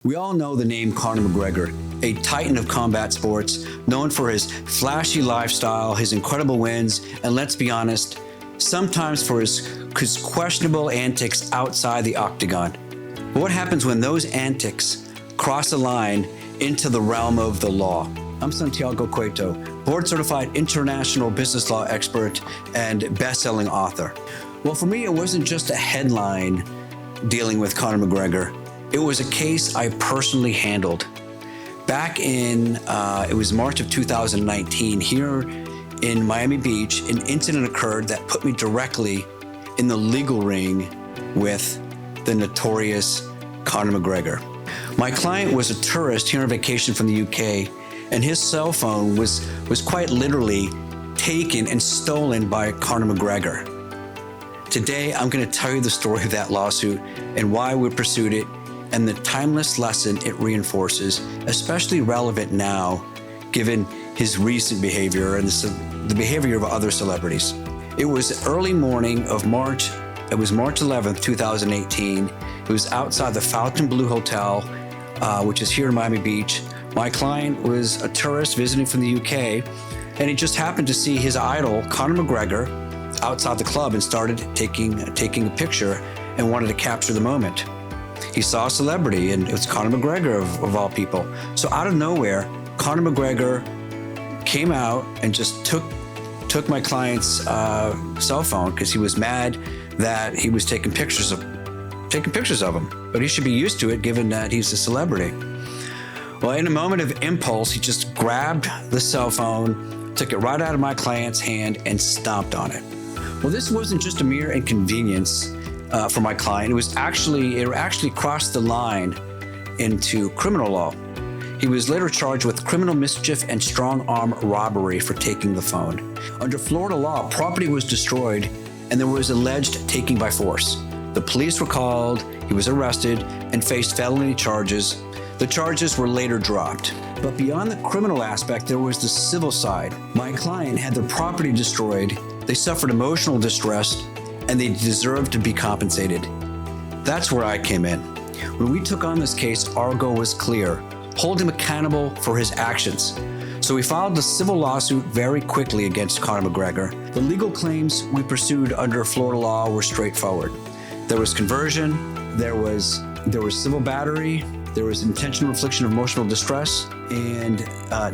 We all know the name Conor McGregor, a titan of combat sports, known for his flashy lifestyle, his incredible wins, and let's be honest, sometimes for his questionable antics outside the octagon. But what happens when those antics cross a line into the realm of the law? I'm Santiago Cueto, board-certified international business law expert and best-selling author. Well, for me, it wasn't just a headline dealing with Conor McGregor. It was a case I personally handled. Back in, it was March of 2019, here in Miami Beach, an incident occurred that put me directly in the legal ring with the notorious Conor McGregor. My client was a tourist here on vacation from the UK, and his cell phone was quite literally taken and stolen by Conor McGregor. Today, I'm going to tell you the story of that lawsuit and why we pursued it, and the timeless lesson it reinforces, especially relevant now, given his recent behavior and the behavior of other celebrities. It was early morning of March. It was March 11th, 2018. It was outside the Fontainebleau Hotel, which is here in Miami Beach. My client was a tourist visiting from the UK, and he just happened to see his idol, Conor McGregor, outside the club and started taking a picture and wanted to capture the moment. He saw a celebrity, and it was Conor McGregor of all people. So out of nowhere, Conor McGregor came out and just took my client's cell phone because he was mad that he was taking pictures of him. But he should be used to it, given that he's a celebrity. Well, in a moment of impulse, he just grabbed the cell phone, took it right out of my client's hand, and stomped on it. Well, this wasn't just a mere inconvenience for my client. It actually crossed the line into criminal law. He was later charged with criminal mischief and strong arm robbery for taking the phone. Under Florida law, property was destroyed and there was alleged taking by force. The police were called, he was arrested and faced felony charges. The charges were later dropped. But beyond the criminal aspect, there was the civil side. My client had their property destroyed, they suffered emotional distress, and they deserved to be compensated. That's where I came in. When we took on this case, our goal was clear: hold him accountable for his actions. So we filed a civil lawsuit very quickly against Conor McGregor. The legal claims we pursued under Florida law were straightforward. There was conversion, there was civil battery, there was intentional infliction of emotional distress, and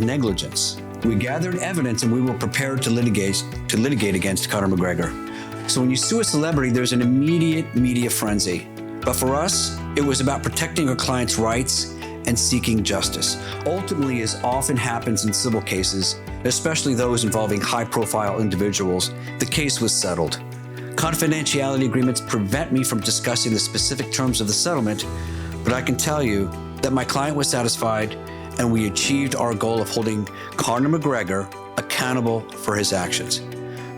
negligence. We gathered evidence and we were prepared to litigate against Conor McGregor. So when you sue a celebrity, there's an immediate media frenzy. But for us, it was about protecting our clients' rights and seeking justice. Ultimately, as often happens in civil cases, especially those involving high-profile individuals, the case was settled. Confidentiality agreements prevent me from discussing the specific terms of the settlement, but I can tell you that my client was satisfied and we achieved our goal of holding Conor McGregor accountable for his actions.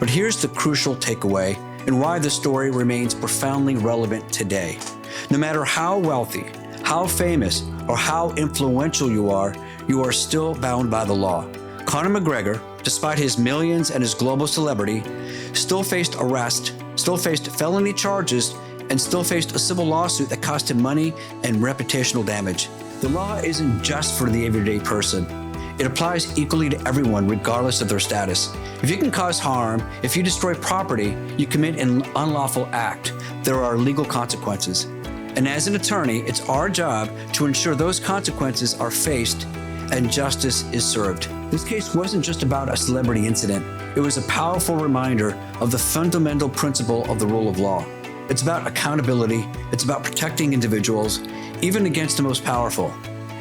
But here's the crucial takeaway and why the story remains profoundly relevant today. No matter how wealthy, how famous, or how influential you are still bound by the law. Conor McGregor, despite his millions and his global celebrity, still faced arrest, still faced felony charges, and still faced a civil lawsuit that cost him money and reputational damage. The law isn't just for the everyday person. It applies equally to everyone, regardless of their status. If you can cause harm, if you destroy property, you commit an unlawful act. There are legal consequences. And as an attorney, it's our job to ensure those consequences are faced and justice is served. This case wasn't just about a celebrity incident. It was a powerful reminder of the fundamental principle of the rule of law. It's about accountability. It's about protecting individuals, even against the most powerful.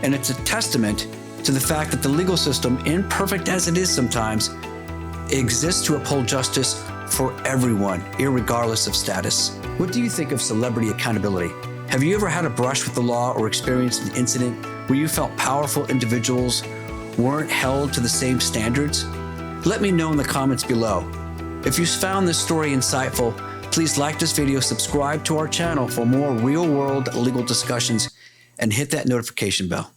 And it's a testament to the fact that the legal system, imperfect as it is sometimes, exists to uphold justice for everyone, irregardless of status. What do you think of celebrity accountability? Have you ever had a brush with the law or experienced an incident where you felt powerful individuals weren't held to the same standards? Let me know in the comments below. If you found this story insightful, please like this video, subscribe to our channel for more real-world legal discussions, and hit that notification bell.